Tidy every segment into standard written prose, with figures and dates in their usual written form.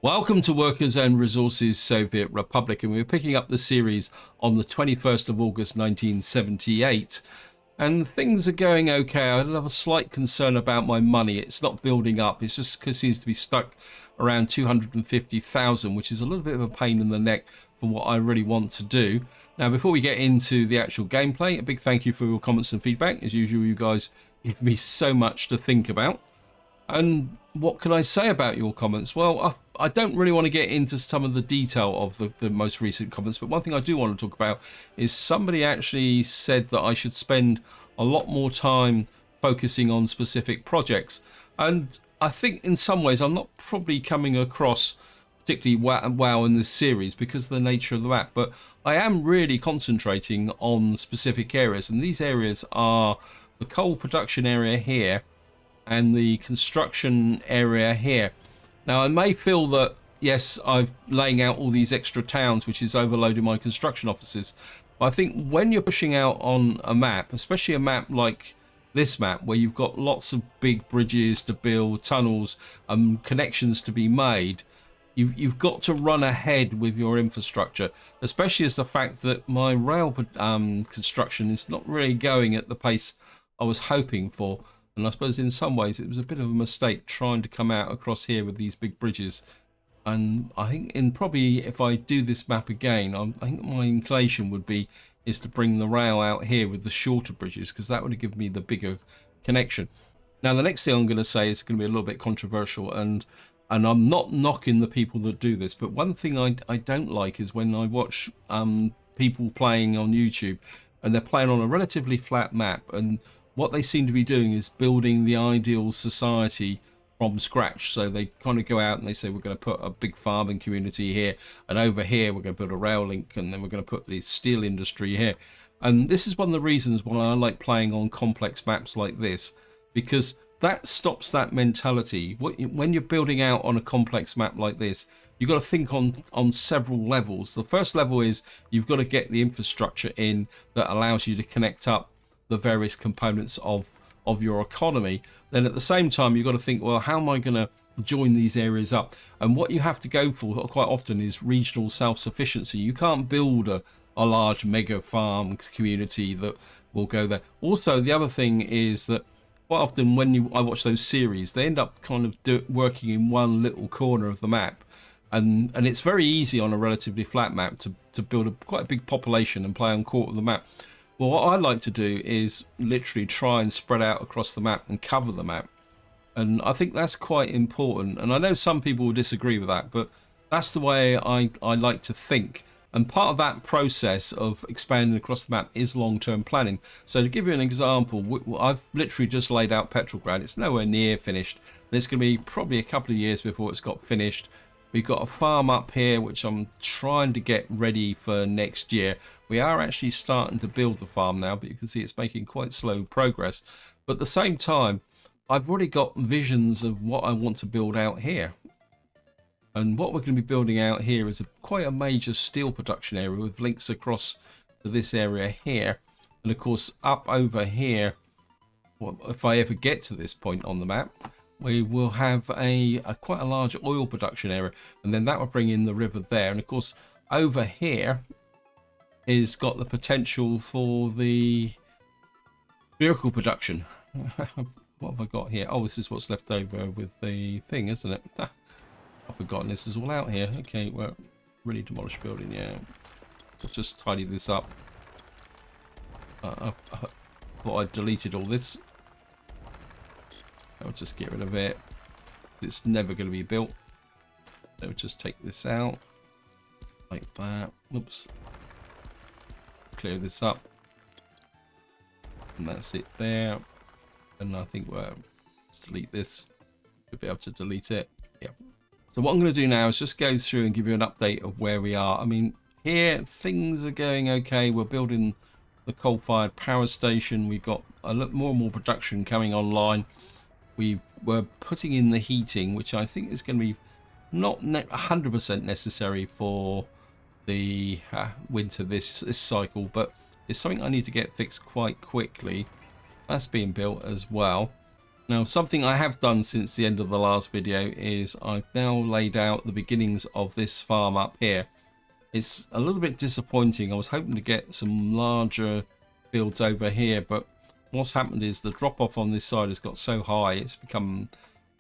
Welcome to Workers and Resources Soviet Republic, and we're picking up the series on the 21st of August 1978. And things are going okay. I have a slight concern about my money. It's not building up. It just seems to be stuck around 250,000, which is a little bit of a pain in the neck for what I really want to do. Now, before we get into the actual gameplay, a big thank you for your comments and feedback. As usual, you guys give me so much to think about. And what can I say about your comments? Well, I don't really want to get into some of the detail of the most recent comments, but one thing I do want to talk about is somebody actually said that I should spend a lot more time focusing on specific projects. And I think in some ways I'm not probably coming across particularly wow in this series because of the nature of the map, but I am really concentrating on specific areas, and these areas are the coal production area here and the construction area here. Now, I may feel that, yes, I'm laying out all these extra towns, which is overloading my construction offices. But I think when you're pushing out on a map, especially a map like this map, where you've got lots of big bridges to build, tunnels, connections to be made, you've got to run ahead with your infrastructure, especially as the fact that my rail construction is not really going at the pace I was hoping for. And I suppose in some ways it was a bit of a mistake trying to come out across here with these big bridges. And I think probably if I do this map again, I think my inclination would be is to bring the rail out here with the shorter bridges, because that would give me the bigger connection. Now, the next thing I'm going to say is going to be a little bit controversial, and I'm not knocking the people that do this, but one thing I don't like is when I watch people playing on YouTube and they're playing on a relatively flat map, and what they seem to be doing is building the ideal society from scratch. So they kind of go out and they say, we're going to put a big farming community here, and over here we're going to build a rail link, and then we're going to put the steel industry here. And this is one of the reasons why I like playing on complex maps like this, because that stops that mentality. When you're building out on a complex map like this, you've got to think on several levels. The first level is you've got to get the infrastructure in that allows you to connect up the various components of your economy. Then at the same time, you've got to think, well, how am I going to join these areas up? And what you have to go for quite often is regional self-sufficiency. You can't build a large mega farm community that will go there. Also, the other thing is that quite often when I watch those series, they end up kind of working in one little corner of the map. And it's very easy on a relatively flat map to build quite a big population and play on quarter of the map. Well, what I like to do is literally try and spread out across the map and cover the map. And I think that's quite important. And I know some people will disagree with that, but that's the way I like to think. And part of that process of expanding across the map is long-term planning. So to give you an example, I've literally just laid out Petrograd. It's nowhere near finished. And it's going to be probably a couple of years before it's got finished. We've got a farm up here, which I'm trying to get ready for next year. We are actually starting to build the farm now, but you can see it's making quite slow progress. But at the same time, I've already got visions of what I want to build out here. And what we're going to be building out here is quite a major steel production area with links across to this area here. And of course, up over here, well, if I ever get to this point on the map, we will have a quite a large oil production area, and then that will bring in the river there. And of course, over here is got the potential for the vehicle production. What have I got here? Oh, this is what's left over with the thing, isn't it? I've forgotten this is all out here. Okay, well, really demolished building, yeah. Let's just tidy this up. I thought I deleted all this. I'll just get rid of it. It's never going to be built. So just take this out like that. Oops. Clear this up, and that's it there. And I think let's delete this. We'll be able to delete it. Yeah. So what I'm going to do now is just go through and give you an update of where we are. I mean, here things are going okay. We're building the coal-fired power station. We've got a lot more and more production coming online. We were putting in the heating, which I think is going to be not 100% necessary for the winter this cycle, but it's something I need to get fixed quite quickly. That's being built as well. Now, something I have done since the end of the last video is I've now laid out the beginnings of this farm up here. It's a little bit disappointing. I was hoping to get some larger fields over here, but what's happened is the drop off on this side has got so high it's become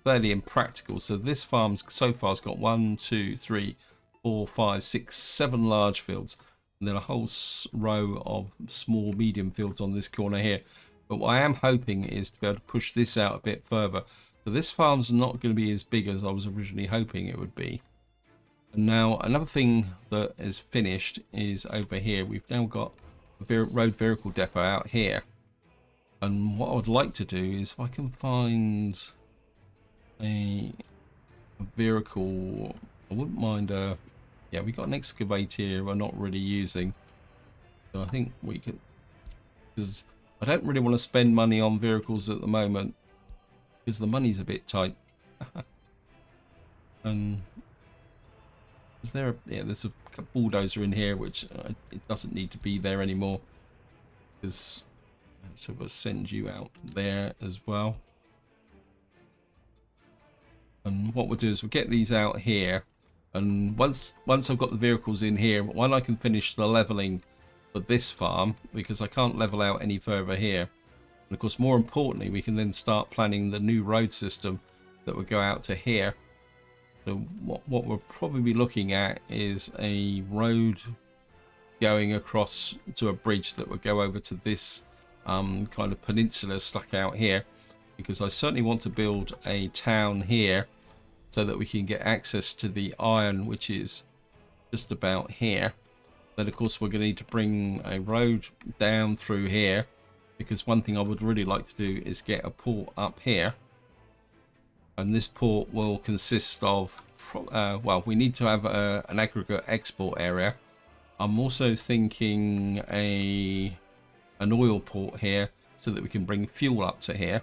fairly impractical. So this farm so far has got 1, 2, 3, 4, 5, 6, 7 large fields, and then a whole row of small medium fields on this corner here. But what I am hoping is to be able to push this out a bit further. So this farm's not going to be as big as I was originally hoping it would be. And now another thing that is finished is over here. We've now got a road vehicle depot out here. And what I would like to do is if I can find a vehicle, I wouldn't mind yeah, we got an excavator here we're not really using. So I think we could, because I don't really want to spend money on vehicles at the moment because the money's a bit tight. And is there yeah, there's a bulldozer in here which it doesn't need to be there anymore, because so we'll send you out there as well. And what we'll do is we'll get these out here, and once I've got the vehicles in here, while I can finish the leveling for this farm, because I can't level out any further here, and of course more importantly we can then start planning the new road system that will go out to here. So what we'll probably be looking at is a road going across to a bridge that will go over to this kind of peninsula stuck out here, because I certainly want to build a town here so that we can get access to the iron, which is just about here. Then of course we're going to need to bring a road down through here, because one thing I would really like to do is get a port up here, and this port will consist of well, we need to have an aggregate export area. I'm also thinking an oil port here so that we can bring fuel up to here,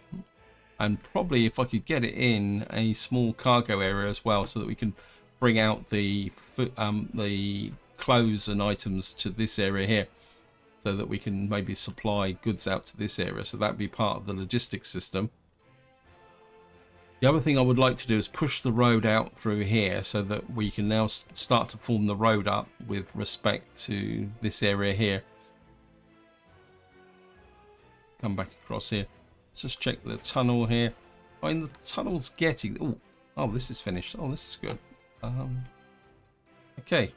and probably if I could get it in a small cargo area as well so that we can bring out the clothes and items to this area here, so that we can maybe supply goods out to this area. So that'd be part of the logistics system. The other thing I would like to do is push the road out through here so that we can now start to form the road up with respect to this area here. Come back across here. Let's just check the tunnel here. I mean, the tunnel's getting... Oh, this is finished. Oh, this is good. Okay,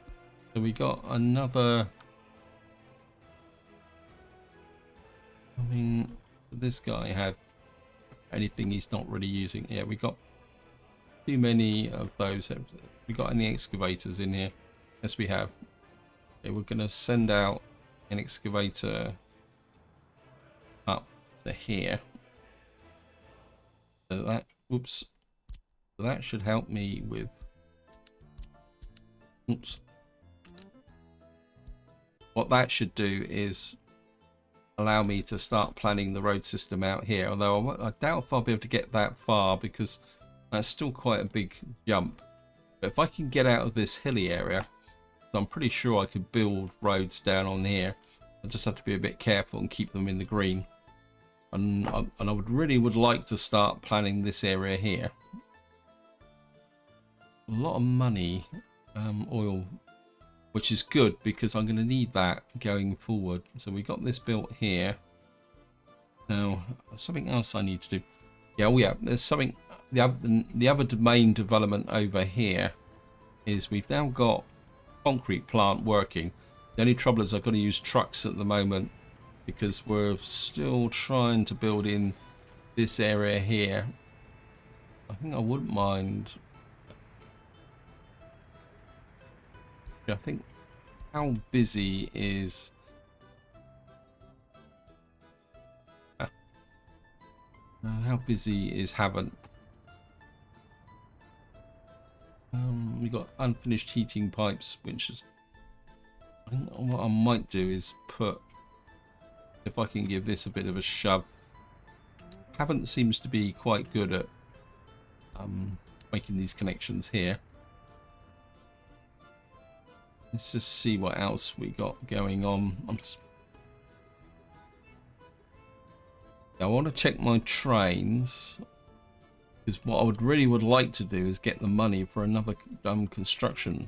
so we got another... I mean, this guy had anything he's not really using. Yeah, we got too many of those. We got any excavators in here? Yes, we have. Okay, we're going to send out an excavator up to here. So that, whoops, so that should help me with, oops. What that should do is allow me to start planning the road system out here, although I doubt if I'll be able to get that far because that's still quite a big jump. But if I can get out of this hilly area, so I'm pretty sure I could build roads down on here. I just have to be a bit careful and keep them in the green. And I would like to start planning this area here. A lot of money, oil, which is good because I'm going to need that going forward. So we got this built here. Now, something else I need to do. Yeah, oh yeah, there's something. The other main development over here is we've now got concrete plant working. The only trouble is I've got to use trucks at the moment because we're still trying to build in this area here. I think I wouldn't mind. I think how busy is Haven? We got unfinished heating pipes, which is, I think what I might do is put, if I can give this a bit of a shove. Haven seems to be quite good at making these connections here. Let's just see what else we got going on. I want to check my trains. Because what I would like to do is get the money for another construction,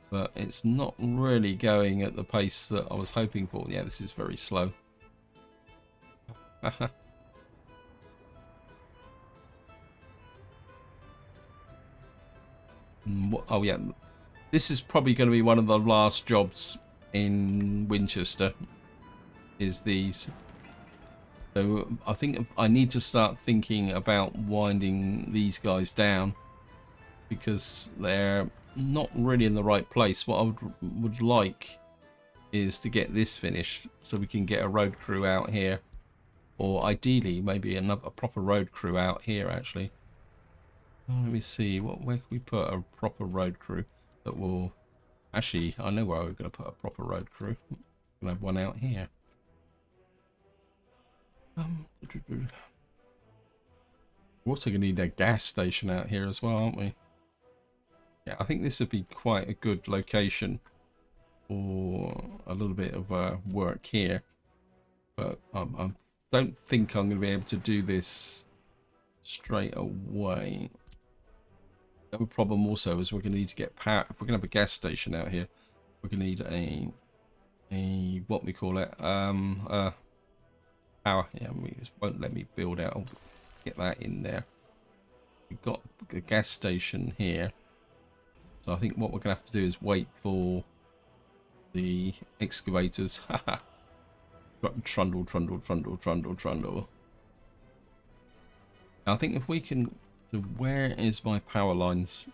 but it's not really going at the pace that I was hoping for. Yeah, this is very slow. Oh yeah, this is probably going to be one of the last jobs in Winchester, is these. So I think I need to start thinking about winding these guys down, because they're not really in the right place. What I would like is to get this finished so we can get a road crew out here, or ideally maybe a proper road crew out here actually. Let me see, where can we put a proper road crew that will... Actually, I know where we're going to put a proper road crew. We're going to have one out here. We're also going to need a gas station out here as well, aren't we? Yeah, I think this would be quite a good location for a little bit of work here. But I don't think I'm going to be able to do this straight away. The other problem also is we're going to need to get power. If we're going to have a gas station out here, we're going to need a what we call it, power. Yeah, it won't let me build out. I'll get that in there. We've got a gas station here, so I think what we're going to have to do is wait for the excavators. Trundle, trundle, trundle, trundle, trundle. I think if we can... So where is my power lines?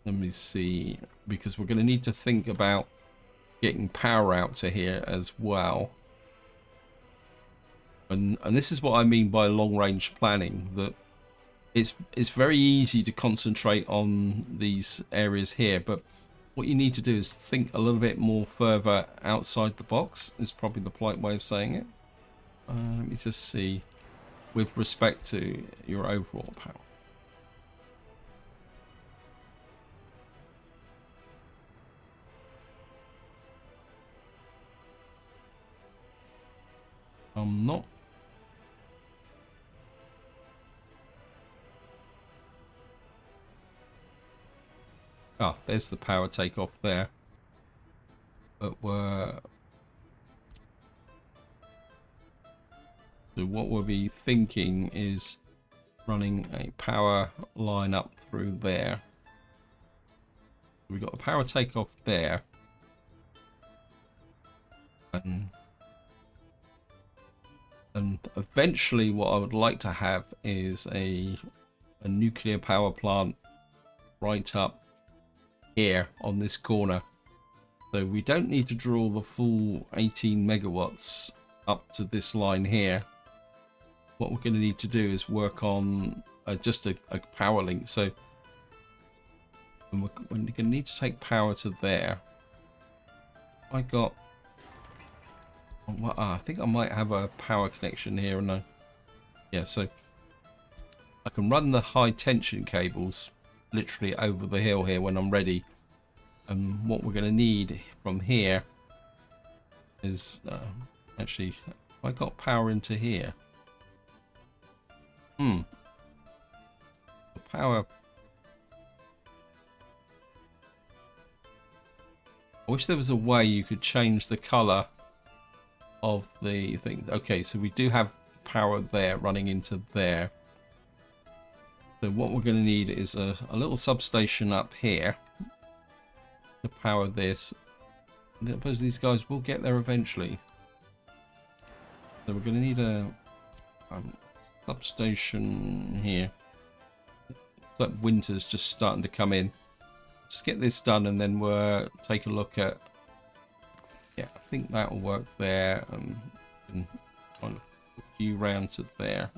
Let me see, because we're going to need to think about getting power out to here as well. And this is what I mean by long range planning, that it's very easy to concentrate on these areas here, but what you need to do is think a little bit more further outside the box, is probably the polite way of saying it. Let me just see, with respect to your overall power. I'm not... Oh, there's the power takeoff there. But we're... So what we'll be thinking is running a power line up through there. We've got a power takeoff there. And eventually what I would like to have is a nuclear power plant right up here on this corner. So we don't need to draw the full 18 megawatts up to this line here. What we're going to need to do is work on just a power link. So we're going to need to take power to there. I got... I think I might have a power connection here, and yeah, so I can run the high tension cables literally over the hill here when I'm ready. And what we're going to need from here is actually, I got power into here. The power... I wish there was a way you could change the color of the thing. Okay, so we do have power there running into there. So what we're going to need is a little substation up here to power this. I suppose these guys will get there eventually. So we're going to need a substation here. It's like winter's just starting to come in. Just get this done, and then we'll take a look at... Yeah, I think that will work there, and kind of put you round to there.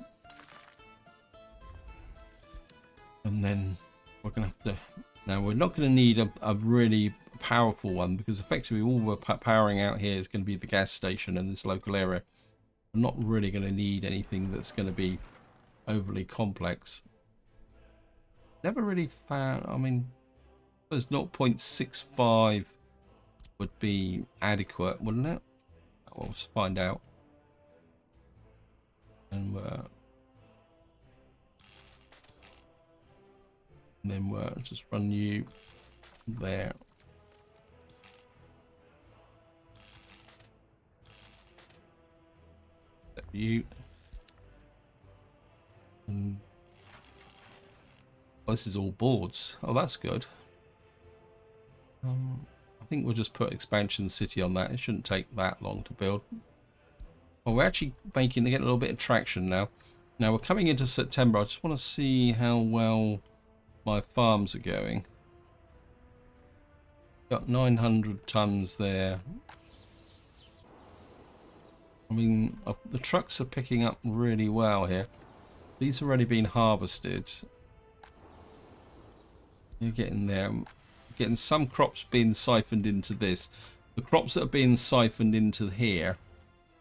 And then we're going to have to... Now, we're not going to need a really powerful one, because effectively all we're powering out here is going to be the gas station in this local area. We're not really going to need anything that's going to be overly complex. Never really found... I mean, there's 0.65 would be adequate, wouldn't it? We'll find out. And And then we'll just run you there. You. And oh, this is all boards. Oh, that's good. I think we'll just put expansion city on that. It shouldn't take that long to build. Well, we're actually making to get a little bit of traction now. Now we're coming into September. I just want to see how well my farms are going. Got 900 tons there. I mean, the trucks are picking up really well here. These have already been harvested. You're getting there. Getting some crops being siphoned into this. The crops that are being siphoned into here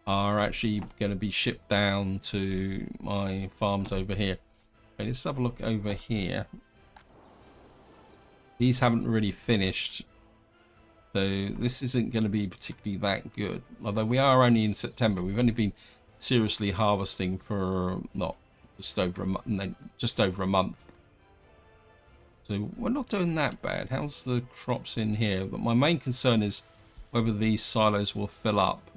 are actually going to be shipped down to my farms over here. Okay, let's have a look over here. These haven't really finished, so this isn't going to be particularly that good. Although we are only in September, we've only been seriously harvesting for not just over a month, no, just over a month. So we're not doing that bad. How's the crops in here? But my main concern is whether these silos will fill up,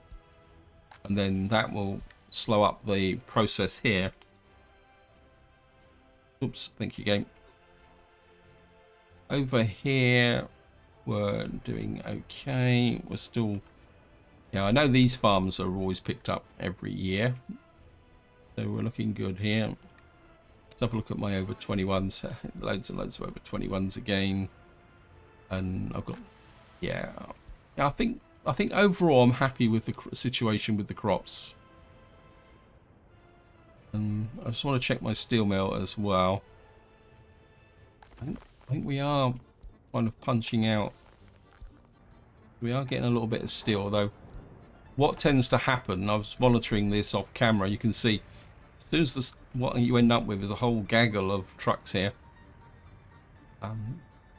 and then that will slow up the process here. Oops, thank you, game. Over here, we're doing okay. We're still... Yeah, I know these farms are always picked up every year. So we're looking good here. Let's have a look at my over 21s. Loads and loads of over 21s again. And I've got... Yeah, I think overall I'm happy with the situation with the crops. And I just want to check my steel mill as well. I think we are kind of punching out. We are getting a little bit of steel, although what tends to happen, I was monitoring this off camera, you can see as soon as this, what you end up with is a whole gaggle of trucks here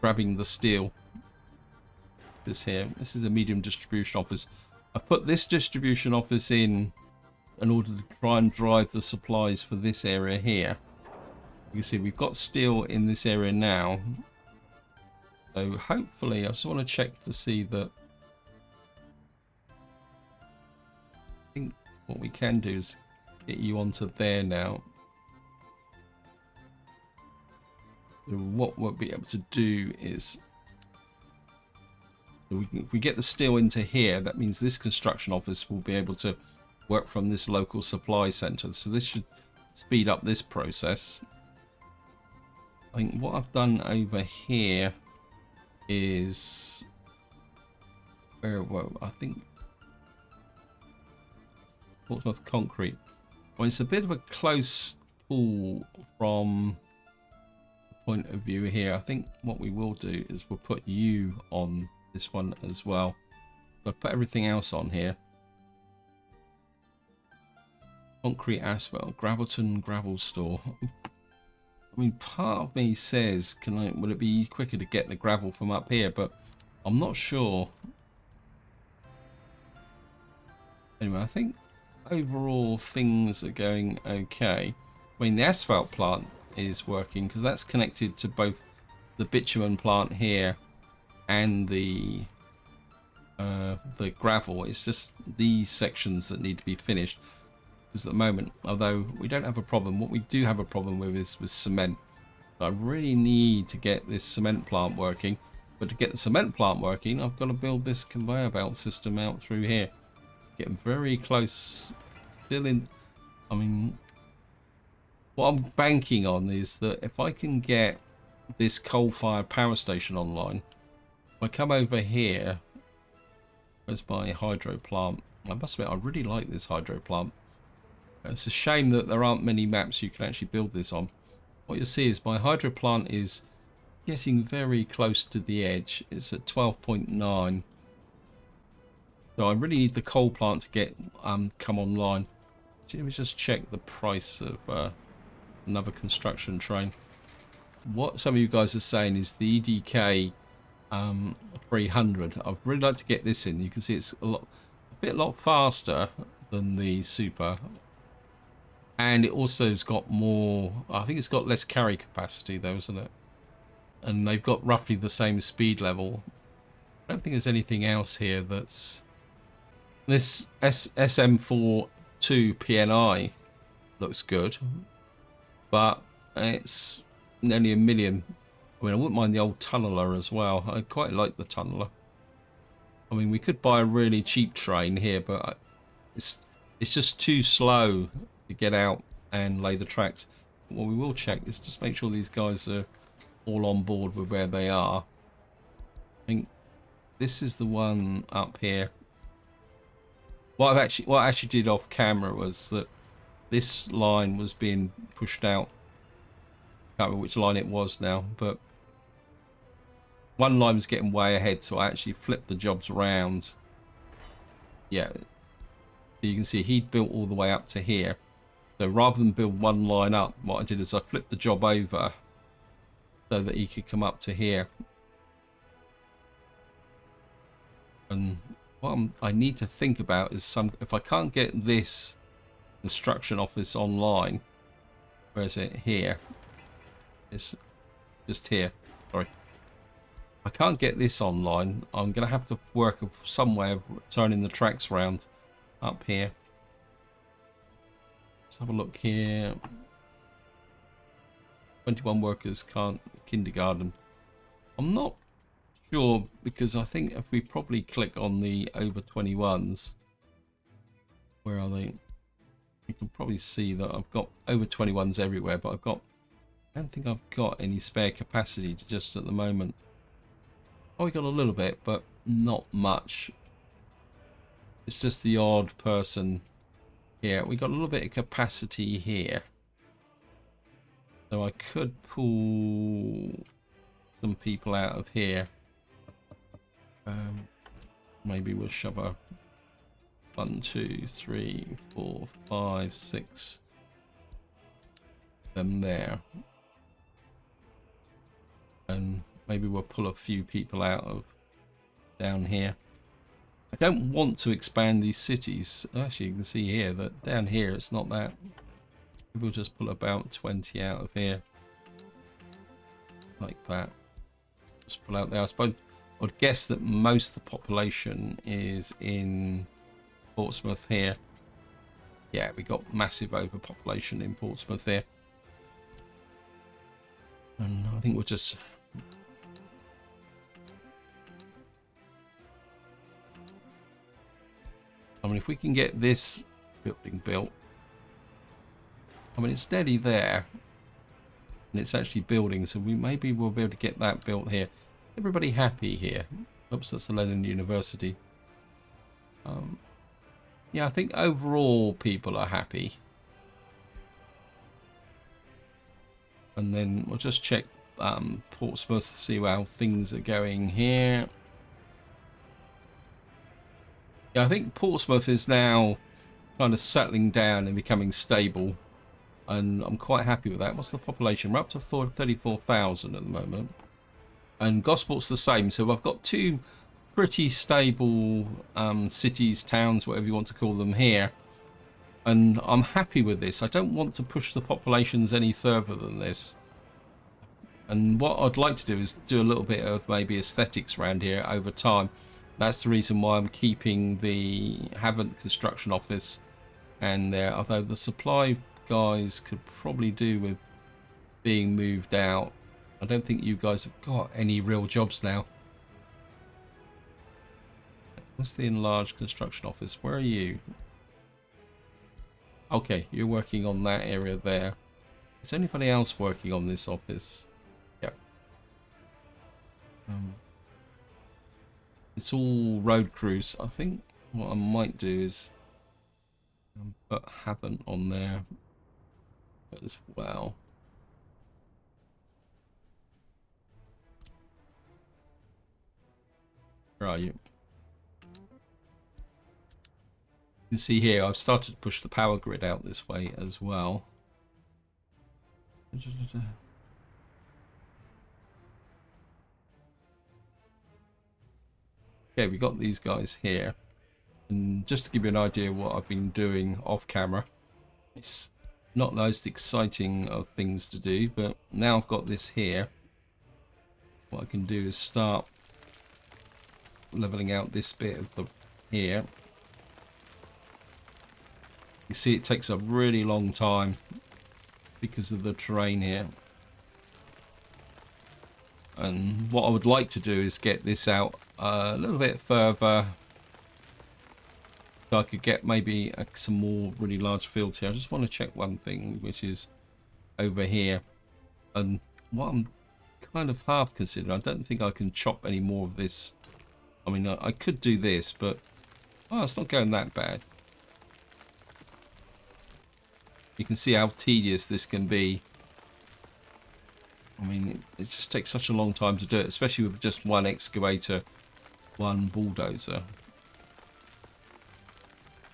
grabbing the steel. This is a medium distribution office. I put this distribution office in order to try and drive the supplies for this area here. You can see we've got steel in this area now. So hopefully, I just want to check to see that. I think what we can do is get you onto there now. So what we'll be able to do is, if we get the steel into here, that means this construction office will be able to work from this local supply center. So this should speed up this process. I think what I've done over here is well, I think Portsmouth concrete. Well, it's a bit of a close pull from the point of view here. I think what we will do is we'll put you on this one as well. I'll put everything else on here. Concrete, asphalt, Gravelton gravel store. I mean, part of me says, would it be quicker to get the gravel from up here? But I'm not sure. Anyway, I think overall things are going okay. I mean, the asphalt plant is working because that's connected to both the bitumen plant here and the gravel. It's just these sections that need to be finished. Because at the moment, although we don't have a problem, what we do have a problem with is with cement. So I really need to get this cement plant working. But to get the cement plant working, I've got to build this conveyor belt system out through here. Getting very close. Still in... I mean, what I'm banking on is that if I can get this coal-fired power station online, if I come over here, where's my hydro plant? I must admit, I really like this hydro plant. It's a shame that there aren't many maps you can actually build this on. What you'll see is my hydro plant is getting very close to the edge. It's at 12.9. So I really need the coal plant to get come online. Let me just check the price of another construction train. What some of you guys are saying is the EDK 300. I'd really like to get this in. You can see it's a lot faster than the Super. And it also has got more, I think it's got less carry capacity though, isn't it? and they've got roughly the same speed level. I don't think there's anything else here that's... This SM42 PNI looks good, but it's nearly 1 million. I mean, I wouldn't mind the old tunneler as well. I quite like the tunneler. I mean, we could buy a really cheap train here, but it's just too slow to get out and lay the tracks. What we will check is just make sure these guys are all on board with where they are. I think this is the one up here. What I actually did off camera was that this line was being pushed out. Can't remember which line it was now, but one line was getting way ahead, so I actually flipped the jobs around. Yeah, you can see he'd built all the way up to here. So rather than build one line up, what I did is I flipped the job over so that he could come up to here. And what I need to think about is if I can't get this construction office online, where is it? Here. It's just here. Sorry. If I can't get this online, I'm going to have to work some way of turning the tracks around up here. Let's have a look here. 21 workers can't kindergarten. I'm not sure, because I think if we probably click on the over 21s, where are they? You can probably see that I've got over 21s everywhere, but I don't think I've got any spare capacity to just at the moment. Oh, we got a little bit, but not much. It's just the odd person here. We got a little bit of capacity here, so I could pull some people out of here. Maybe we'll shove a 1, 2, 3, 4, 5, 6 them there, and maybe we'll pull a few people out of down here. I don't want to expand these cities. Actually, you can see here that down here it's not that. We'll just pull about 20 out of here, like that. Just pull out there. I suppose I'd guess that most of the population is in Portsmouth here. Yeah, we got massive overpopulation in Portsmouth here. And I think we'll just... I mean, if we can get this building built... I mean, it's nearly there. And it's actually building, so maybe we'll be able to get that built here. Everybody happy here? Oops, that's the Lenin University. Yeah, I think overall people are happy. And then we'll just check Portsmouth, see how things are going here. Yeah, I think Portsmouth is now kind of settling down and becoming stable. And I'm quite happy with that. What's the population? We're up to 34,000 at the moment. And Gosport's the same. So I've got two pretty stable cities, towns, whatever you want to call them here. And I'm happy with this. I don't want to push the populations any further than this. And what I'd like to do is do a little bit of maybe aesthetics around here over time. That's the reason why I'm keeping the Havant construction office and there. Although the supply guys could probably do with being moved out. I don't think you guys have got any real jobs now. What's the enlarged construction office? Where are you? Okay, you're working on that area there. Is anybody else working on this office? Yeah. It's all road crews. I think what I might do is put Havant on there as well. Where are you? You can see here I've started to push the power grid out this way as well. Okay, we got these guys here. And just to give you an idea of what I've been doing off camera, it's not the most exciting of things to do, but now I've got this here. what I can do is start leveling out this bit of the here. You see it takes a really long time because of the terrain here. And what I would like to do is get this out a little bit further, so I could get maybe some more really large fields here. I just want to check one thing, which is over here. And what I'm kind of half considering, I don't think I can chop any more of this. I mean, I could do this, but oh, it's not going that bad. You can see how tedious this can be. I mean, it just takes such a long time to do it, especially with just one excavator, one bulldozer.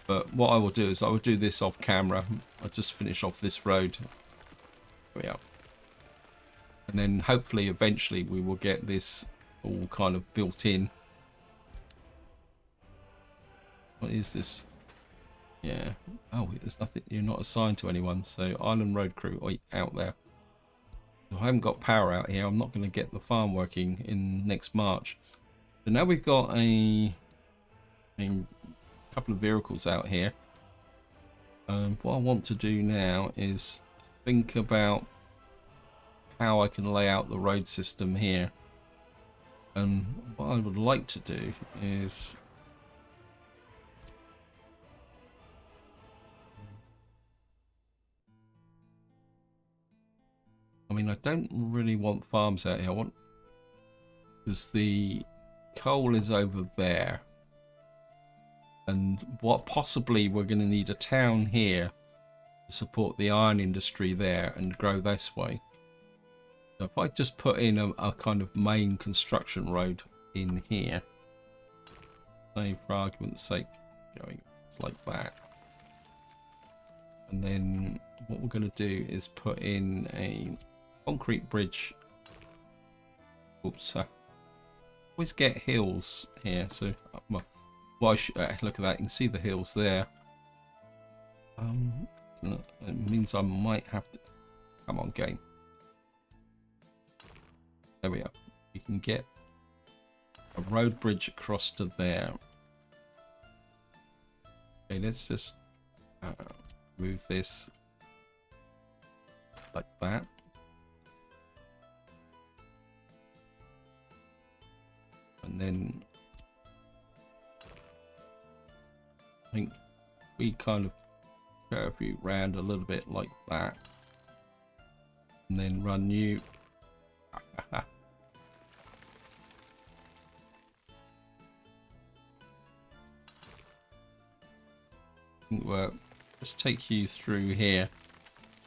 But what I will do is I will do this off camera. I'll just finish off this road. There we are. And then hopefully eventually we will get this all kind of built in. What is this? Yeah. Oh, there's nothing. You're not assigned to anyone. So Island Road Crew out there. I haven't got power out here. I'm not going to get the farm working in next March. So now we've got a couple of vehicles out here. What I want to do now is think about how I can lay out the road system here. And what I would like to do is I mean, I don't really want farms out here. I want, because the coal is over there, and what possibly we're going to need a town here to support the iron industry there and grow this way. So if I just put in a kind of main construction road in here, say for argument's sake, going like that, and then what we're going to do is put in a concrete bridge. Oops, always get hills here, so well, look at that, you can see the hills there. It means I might have to, come on game, there we are. You can get a road bridge across to there. Okay, let's just move this like that. And then I think we kind of curve you round a little bit like that, and then run you. We'll just take you through here.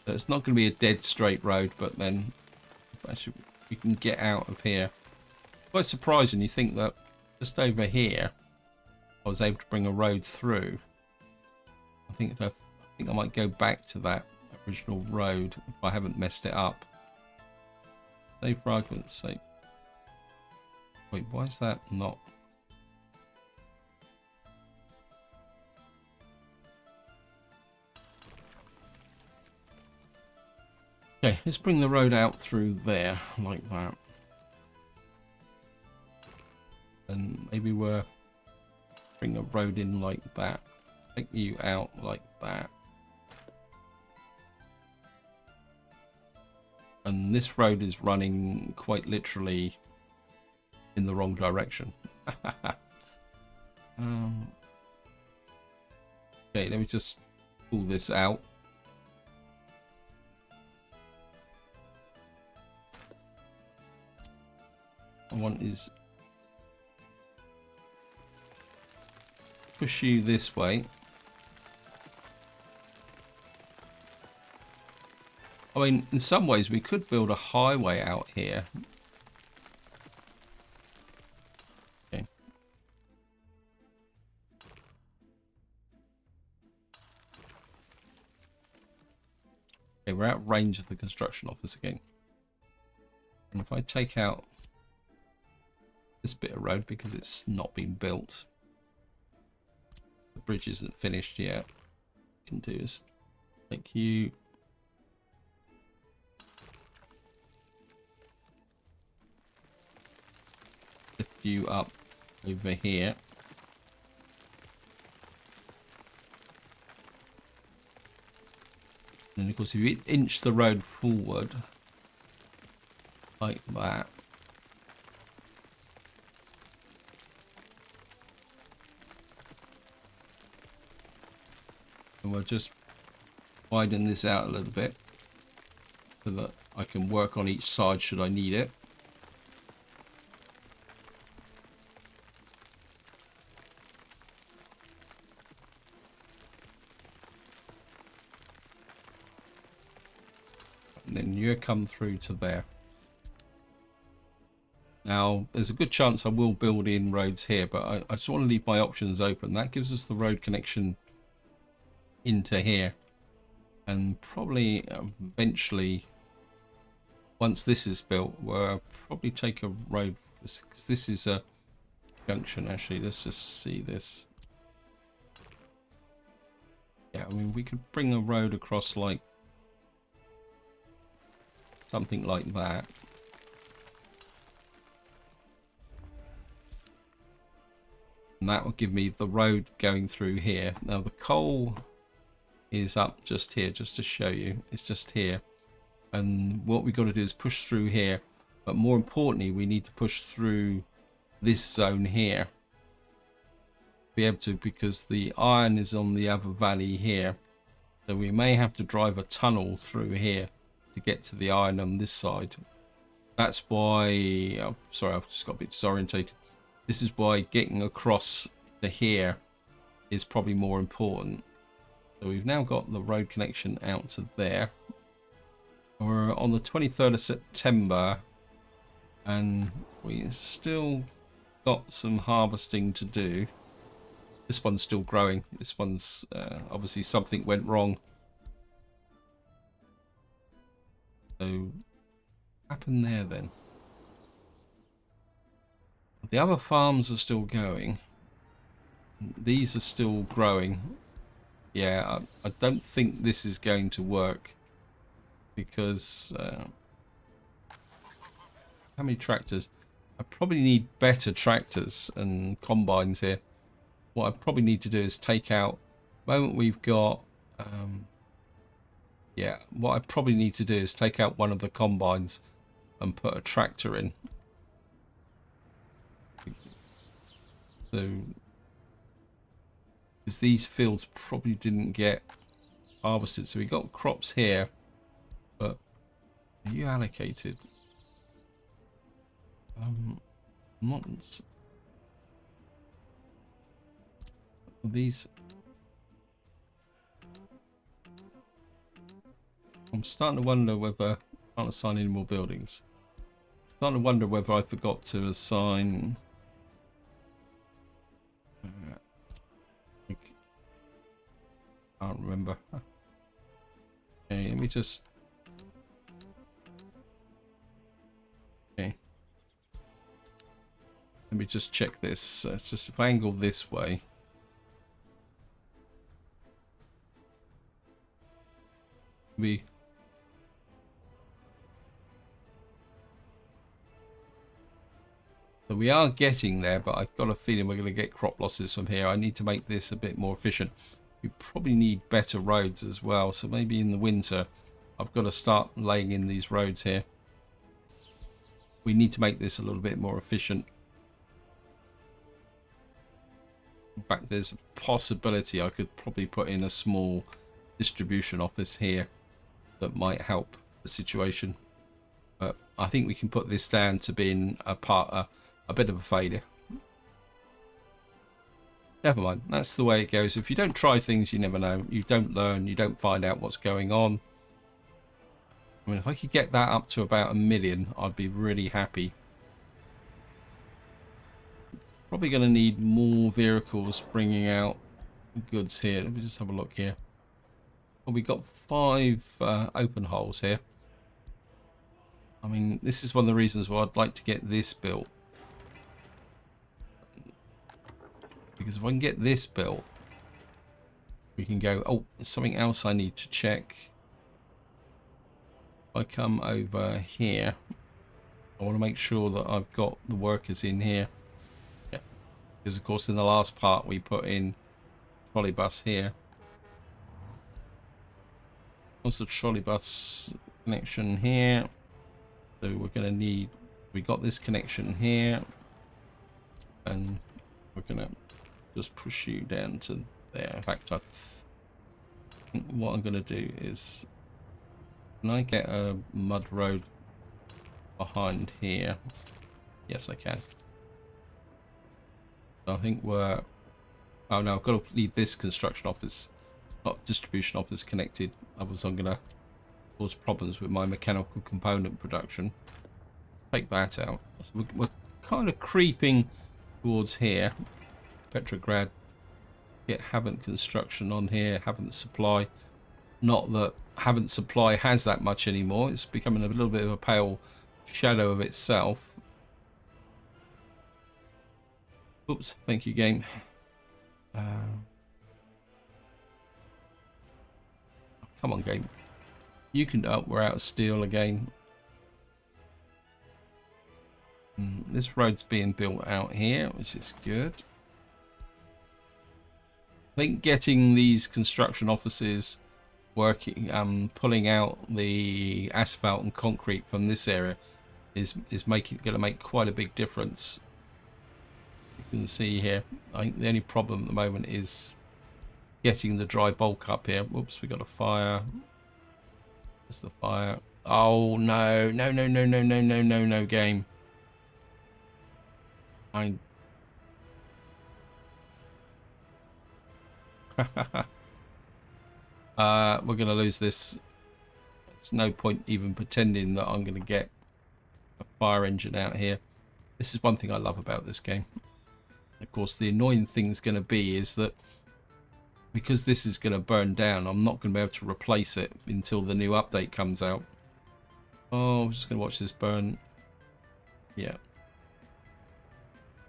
So it's not going to be a dead straight road, but then actually we can get out of here. Quite surprising, you think that just over here I was able to bring a road through. I think I might go back to that original road if I haven't messed it up. Say for argument's sake. Wait, why is that not? Okay, let's bring the road out through there like that. And maybe we'll bring a road in like that. Take you out like that. And this road is running quite literally in the wrong direction. Okay, let me just pull this out. I want is push you this way. I mean, in some ways we could build a highway out here. Okay. Okay, we're out of range of the construction office again. And if I take out this bit of road because it's not been built, the bridge isn't finished yet, what you can do is make you you up over here. And of course, if you inch the road forward like that, and we'll just widen this out a little bit so that I can work on each side should I need it. And then you come through to there. Now, there's a good chance I will build in roads here, but I just want to leave my options open. That gives us the road connection into here. And probably eventually, once this is built, we'll probably take a road, because this is a junction. Actually, let's just see this. Yeah, I mean, we could bring a road across like something like that. And that will give me the road going through here. Now the coal is up just here, just to show you. It's just here. And what we've got to do is push through here. But more importantly, we need to push through this zone here. Be able to, because the iron is on the other valley here. So we may have to drive a tunnel through here to get to the iron on this side. That's why, oh, sorry, I've just got a bit disorientated. This is why getting across to here is probably more important. So we've now got the road connection out to there. We're on the 23rd of September and we still got some harvesting to do. This one's still growing. This one's obviously something went wrong. So what happened there then? The other farms are still going. These are still growing. Yeah, I don't think this is going to work because how many tractors? I probably need better tractors and combines here. What I probably need to do is take out, the moment we've got yeah, what I probably need to do is take out one of the combines and put a tractor in. So, because these fields probably didn't get harvested, so we got crops here, but are you allocated? Not these. I'm starting to wonder whether I can't assign any more buildings. Starting to wonder whether I forgot to assign. I can't remember. Okay, let me just. Okay. Let me just check this. It's just if I angle this way. So we are getting there, but I've got a feeling we're going to get crop losses from here. I need to make this a bit more efficient. We probably need better roads as well. So maybe in the winter, I've got to start laying in these roads here. We need to make this a little bit more efficient. In fact, there's a possibility I could probably put in a small distribution office here that might help the situation. But I think we can put this down to being a bit of a failure. Never mind, that's the way it goes. If you don't try things, you never know. You don't learn, you don't find out what's going on. I mean, if I could get that up to about 1 million, I'd be really happy. Probably going to need more vehicles bringing out goods here. Let me just have a look here. Well, we've got 5 open holes here. I mean, this is one of the reasons why I'd like to get this built. Because if I can get this built, we can go, oh, there's something else I need to check. If I come over here, I want to make sure that I've got the workers in here. because of course in the last part we put in trolley bus here. Also trolley bus connection here, so we're going to need, we got this connection here, and we're going to just push you down to there. In fact, I think what I'm going to do is, can I get a mud road behind here? Yes, I can. I think we're, oh no, I've got to leave this construction office, not distribution office, connected. Otherwise I'm going to cause problems with my mechanical component production. Take that out. So we're kind of creeping towards here. Petrograd. Get Haven't construction on here. Haven't supply. Not that Haven't supply has that much anymore. It's becoming a little bit of a pale shadow of itself. Oops, thank you, game. Come on, game. You can. Oh, we're out of steel again. This road's being built out here, which is good. I think getting these construction offices working, pulling out the asphalt and concrete from this area is going to make quite a big difference. You can see here, I think the only problem at the moment is getting the dry bulk up here. Whoops, we got a fire. There's the fire. Oh no, no, no, no, no, no, no, no, no, game. We're gonna lose this. There's no point even pretending that I'm gonna get a fire engine out here. This is one thing I love about this game. Of course, the annoying thing is going to be is that because this is going to burn down, I'm not going to be able to replace it until the new update comes out. Oh, I'm just going to watch this burn. Yeah.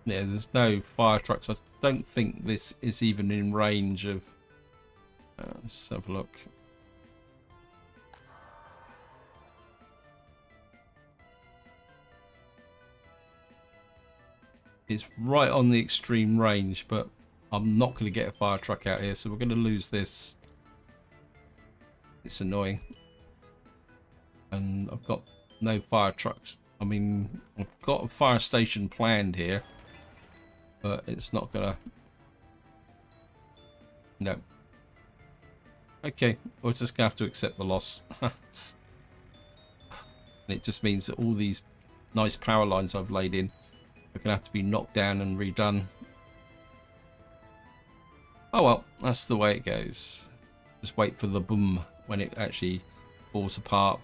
Yeah, there's no fire trucks. I don't think this is even in range of... let's have a look. It's right on the extreme range, but I'm not going to get a fire truck out here, so we're going to lose this. It's annoying. And I've got no fire trucks. I mean, I've got a fire station planned here, but it's not going to... No. Okay, we're just going to have to accept the loss. It just means that all these nice power lines I've laid in are going to have to be knocked down and redone. Oh well, that's the way it goes. Just wait for the boom when it actually falls apart.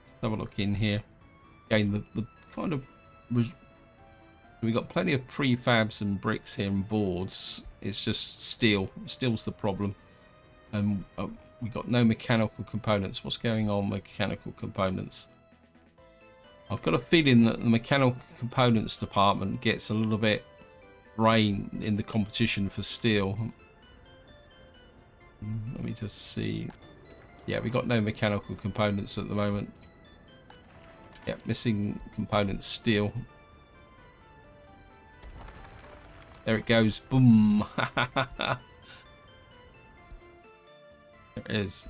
Let's have a look in here. Again, the kind of... We've got plenty of prefabs and bricks here and boards. It's just steel. Steel's the problem. And we've got no mechanical components. What's going on with mechanical components? I've got a feeling that the mechanical components department gets a little bit brain in the competition for steel. Let me just see. Yeah, we got no mechanical components at the moment. Yeah, missing components, steel. There it goes. Boom. There it is.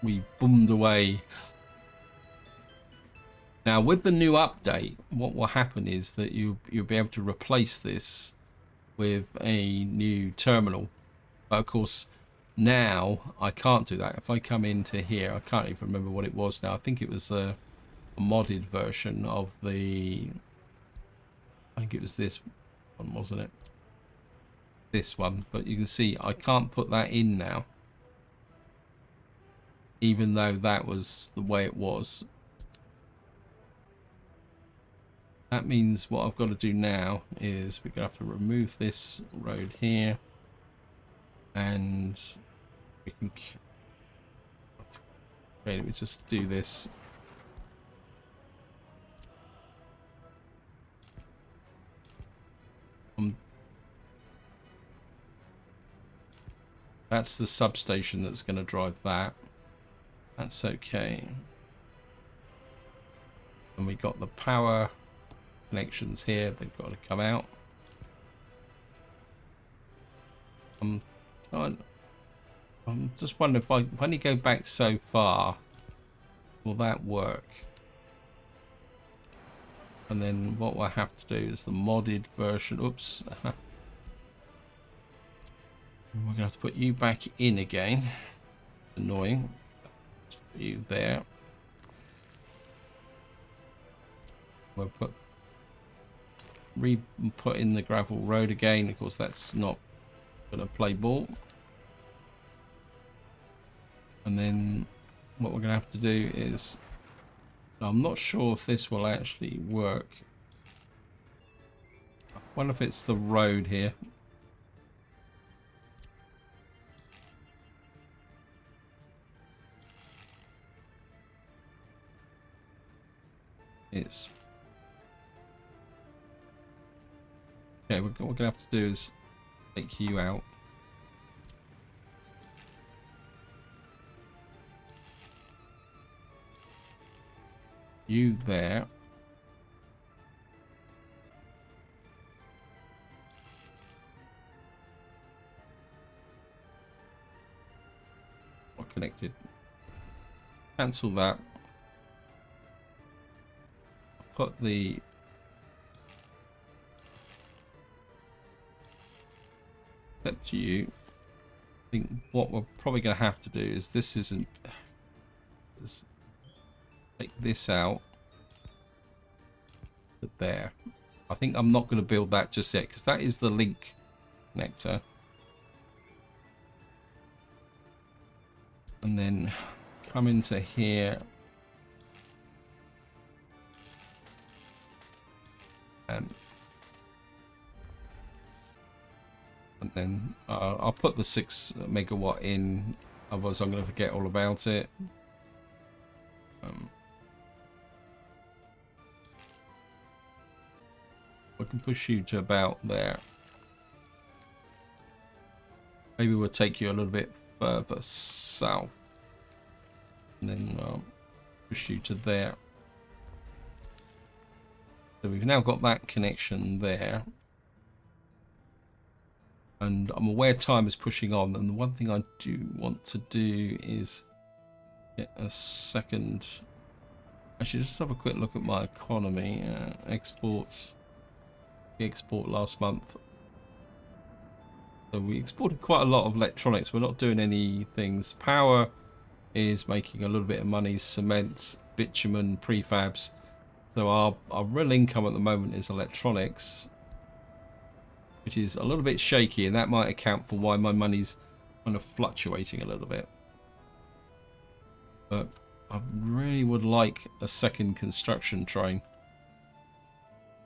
We boomed away. Now, with the new update, what will happen is that you'll be able to replace this with a new terminal. But of course, now I can't do that. If I come into here, I can't even remember what it was now. I think it was a modded version of the... I think it was this one, wasn't it? This one. But you can see I can't put that in now. Even though that was the way it was. That means what I've got to do now is we're going to have to remove this road here, and we can... Okay, let me just do this. That's the substation that's going to drive that. That's okay. And we got the power connections here. They've got to come out. I'm just wondering if I only go back so far, will that work? And then what I have to do is the modded version. Oops. We're going to have to put you back in again. Annoying. Put you there. We'll put in the gravel road again. Of course, that's not going to play ball. And then what we're going to have to do is, I'm not sure if this will actually work. I wonder if it's the road here. It's okay. What we're gonna have to do is take you out. You there. Not connected. Cancel that. Put the step to you. I think what we're probably going to have to do is take this out. But there. I think I'm not going to build that just yet because that is the link connector. And then come into here. And then I'll put the 6 megawatt in, otherwise I'm going to forget all about it. We can push you to about there. Maybe we'll take you a little bit further south. And then push you to there. So we've now got that connection there. And I'm aware time is pushing on. And the one thing I do want to do is get a second. Actually, just have a quick look at my economy. Exports. We export last month. So we exported quite a lot of electronics. We're not doing any things. Power is making a little bit of money. Cement, bitumen, prefabs. So our real income at the moment is electronics, which is a little bit shaky, and that might account for why my money's kind of fluctuating a little bit. But I really would like a second construction train.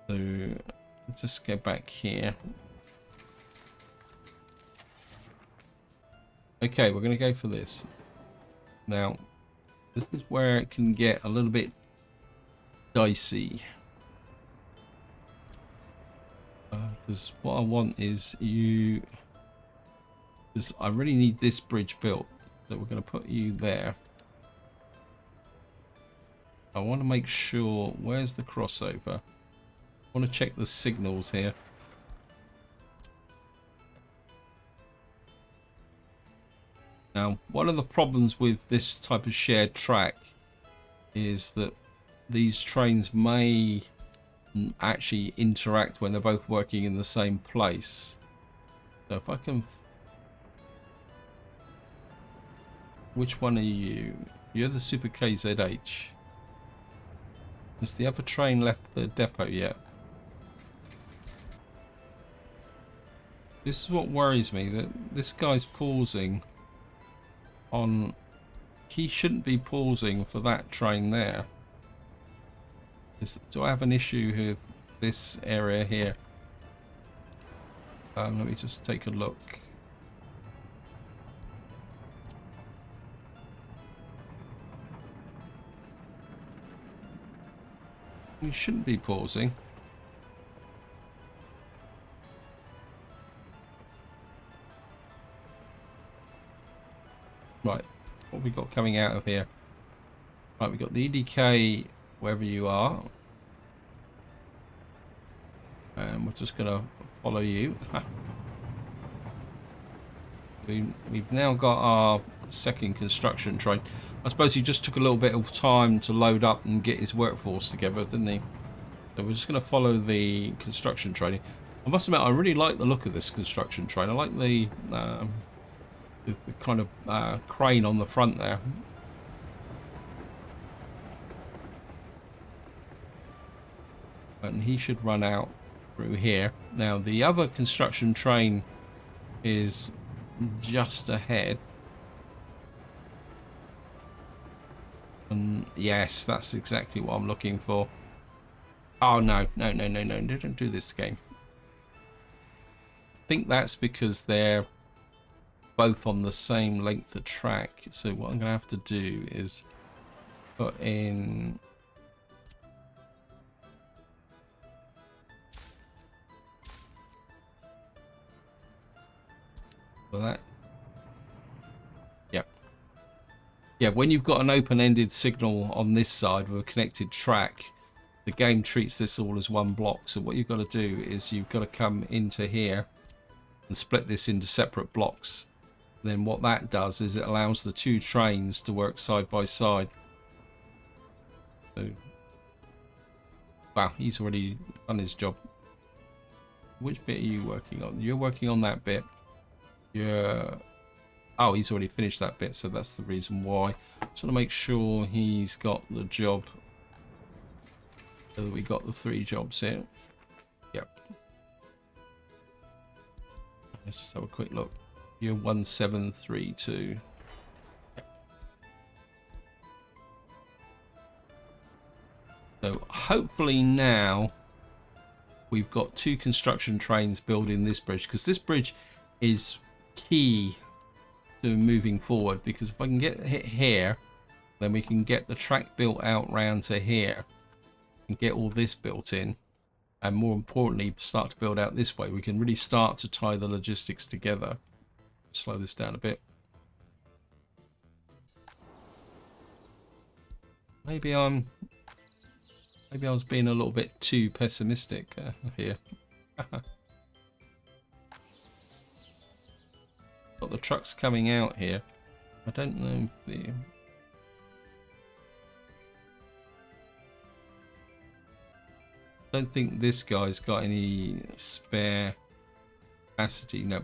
So let's just go back here. Okay, we're going to go for this. Now, this is where it can get a little bit dicey. Because what I want is you... Because I really need this bridge built. So we're going to put you there. I want to make sure... Where's the crossover? I want to check the signals here. Now, one of the problems with this type of shared track is that these trains may actually interact when they're both working in the same place. So if I can... Which one are you? You're the Super KZH. Has the other train left the depot yet? This is what worries me, that this guy's pausing on... He shouldn't be pausing for that train there. Do I have an issue with this area here? Let me just take a look. We shouldn't be pausing. Right, what have we got coming out of here? Right, we've got the EDK wherever you are. And we're just going to follow you. We've now got our second construction train. I suppose he just took a little bit of time to load up and get his workforce together, didn't he? So we're just going to follow the construction train. I must admit, I really like the look of this construction train. I like the kind of crane on the front there. And he should run out through here. Now, the other construction train is just ahead. And yes, that's exactly what I'm looking for. Oh, no. Don't do this game. I think that's because they're both on the same length of track. So what I'm going to have to do is put in... for that. Yep. Yeah, when you've got an open-ended signal on this side with a connected track, the game treats this all as one block. So what you've got to do is you've got to come into here and split this into separate blocks. Then what that does is it allows the two trains to work side by side. So, wow, he's already done his job. Which bit are you working on? You're working on that bit. Yeah. Oh, he's already finished that bit, so that's the reason why. Just want to make sure he's got the job. So that we got the 3 jobs here. Yep. Let's just have a quick look. You're 1732. So hopefully now we've got 2 construction trains building this bridge, because this bridge is key to moving forward, because if I can get hit here, then we can get the track built out round to here and get all this built in, and more importantly start to build out this way. We can really start to tie the logistics together. Slow this down a bit. Maybe I was being a little bit too pessimistic here. Got the trucks coming out here. I don't know if the... don't think this guy's got any spare capacity. No.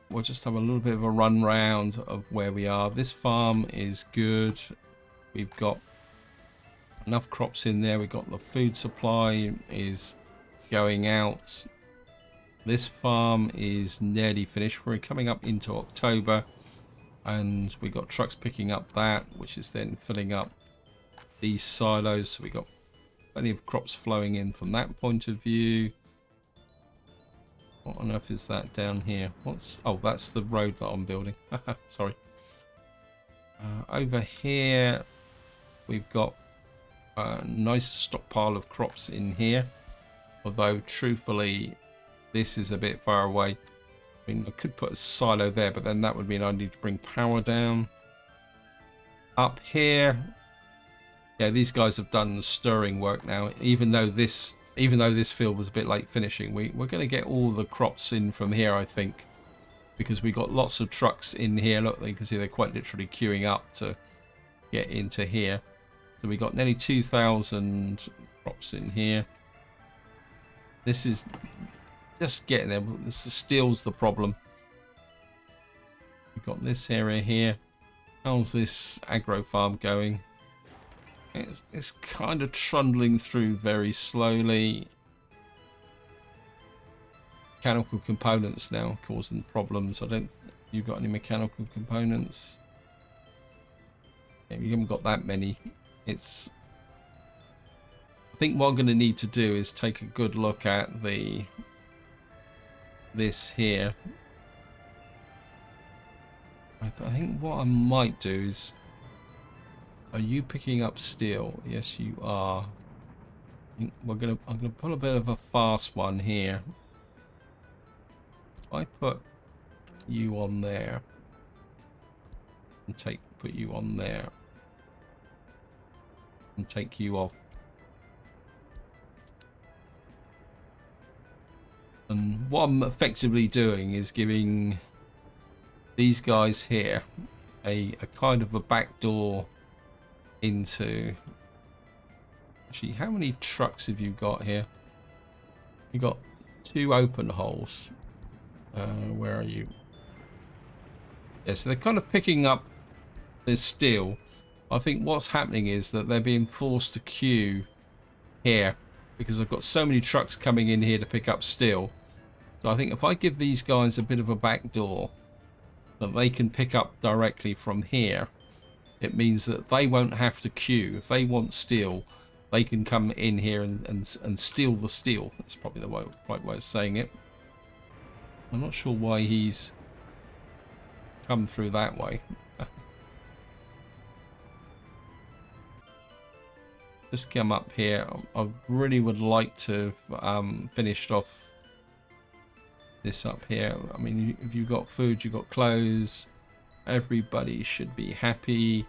We'll just have a little bit of a run round of where we are. This farm is good. We've got enough crops in there. We've got the food supply is going out. This farm is nearly finished. We're coming up into October, and we got trucks picking up that, which is then filling up these silos. So we got plenty of crops flowing in from that point of view. What on earth is that down here? What's... oh, that's the road that I'm building. Sorry. Over here we've got a nice stockpile of crops in here, although truthfully this is a bit far away. I mean, I could put a silo there, but then that would mean I need to bring power down. Up here, yeah, these guys have done the stirring work now. Even though this field was a bit late finishing, we're going to get all the crops in from here, I think, because we got lots of trucks in here. Look, you can see they're quite literally queuing up to get into here. So we got nearly 2,000 crops in here. This is just getting there. The steel's the problem. We've got this area here. How's this agro farm going? It's kind of trundling through very slowly. Mechanical components now causing problems. I don't... you've got any mechanical components? Yeah, you haven't got that many. It's... I think what I'm going to need to do is take a good look at this here. I think what I might do is... are you picking up steel? Yes, you are. I'm gonna put a bit of a fast one here. If I put you on there and put you on there and take you off. what I'm effectively doing is giving these guys here a kind of a back door into... Actually, how many trucks have you got here? You got 2 open holes. Where are you? Yeah, so they're kind of picking up this steel. I think what's happening is that they're being forced to queue here because I've got so many trucks coming in here to pick up steel. So I think if I give these guys a bit of a back door that they can pick up directly from here, it means that they won't have to queue. If they want steel, they can come in here and steal the steel. That's probably the right way of saying it. I'm not sure why he's come through that way. Just come up here. I really would like to have finished off this up here. I mean, if you've got food, you've got clothes, everybody should be happy.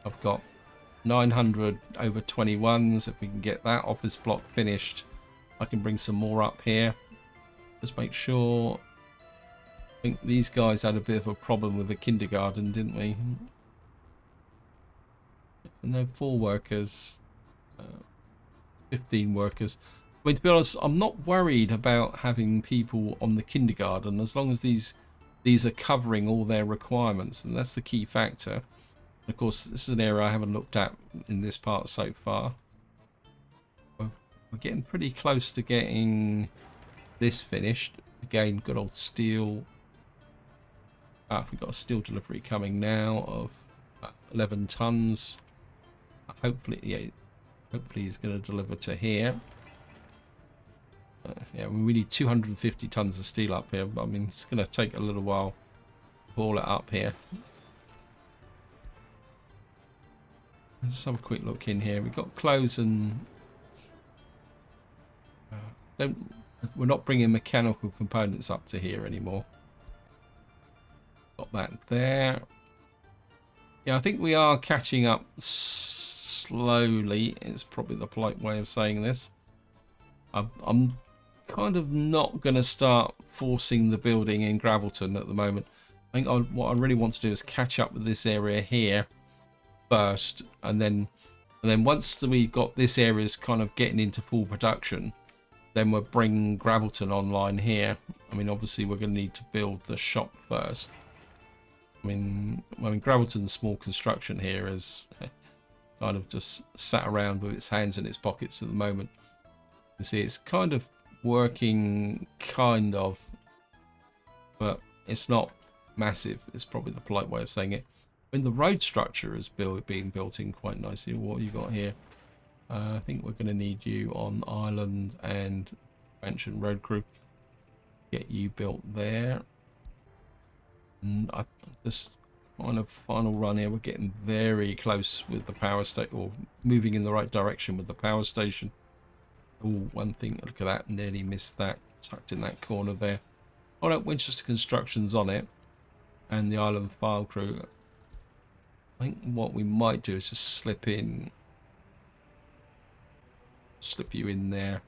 I've got 900 over 21s. If we can get that office block finished, I can bring some more up here. Just make sure. I think these guys had a bit of a problem with the kindergarten, didn't we? No, 4 workers, 15 workers. I mean, to be honest, I'm not worried about having people on the kindergarten as long as these are covering all their requirements, and that's the key factor. Of course, this is an area I haven't looked at in this part so far. We're getting pretty close to getting this finished. Again, good old steel. We've got a steel delivery coming now of 11 tons. Hopefully, yeah, hopefully he's going to deliver to here. Yeah, we need 250 tons of steel up here. But I mean, it's going to take a little while to haul it up here. Let's have a quick look in here. We've got clothes and we're not bringing mechanical components up to here anymore. Got that there. Yeah, I think we are catching up slowly. It's probably the polite way of saying this. I'm kind of not going to start forcing the building in Gravelton at the moment. I think what I really want to do is catch up with this area here first, and then once we've got this area's kind of getting into full production, then we'll bring Gravelton online here. I mean, obviously we're going to need to build the shop first. I mean Gravelton's small construction here is kind of just sat around with its hands in its pockets at the moment. You see, it's kind of working, kind of, but it's not massive. It's probably the polite way of saying it. I mean, the road structure is being built in quite nicely. What have you got here? I think we're going to need you on Island and Expansion Road Crew. Get you built there. And this kind of final run here, we're getting very close with the power station, or moving in the right direction with the power station. Oh, one thing, look at that, nearly missed that, tucked in that corner there. Oh no, Winchester Construction's on it, and the Island File Crew. I think what we might do is just slip you in there.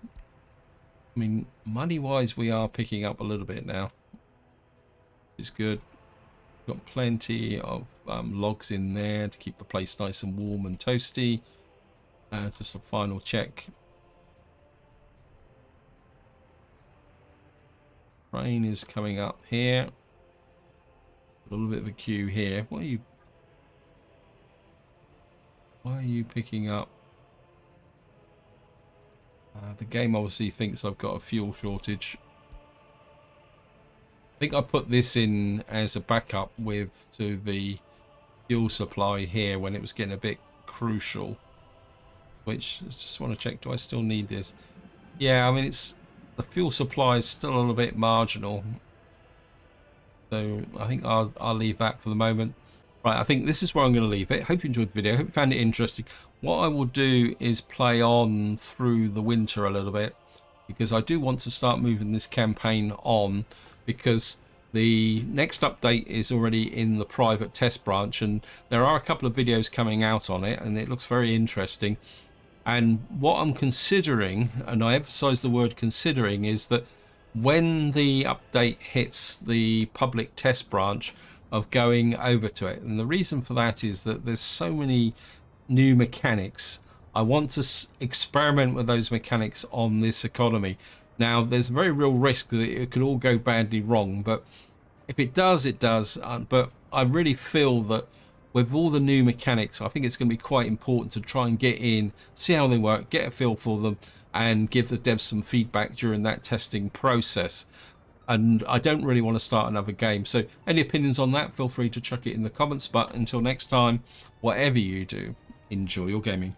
I mean, money-wise, we are picking up a little bit now. It's good. Got plenty of logs in there to keep the place nice and warm and toasty. Just a final check. Train is coming up here. A little bit of a queue here. Why are you picking up? The game obviously thinks I've got a fuel shortage. I think I put this in as a backup to the fuel supply here when it was getting a bit crucial. Which, I just want to check, do I still need this? Yeah, I mean, the fuel supply is still a little bit marginal. So I think I'll leave that for the moment. Right, I think this is where I'm going to leave it. Hope you enjoyed the video. Hope you found it interesting. What I will do is play on through the winter a little bit, because I do want to start moving this campaign on, because the next update is already in the private test branch, and there are a couple of videos coming out on it, and it looks very interesting. And what I'm considering, and I emphasize the word considering, is that when the update hits the public test branch, of going over to it. And the reason for that is that there's so many new mechanics. I want to experiment with those mechanics on this economy. Now, there's a very real risk that it could all go badly wrong, but if it does, it does. But I really feel that with all the new mechanics, I think it's going to be quite important to try and get in, see how they work, get a feel for them, and give the devs some feedback during that testing process. And I don't really want to start another game. So any opinions on that, feel free to chuck it in the comments. But until next time, whatever you do, enjoy your gaming.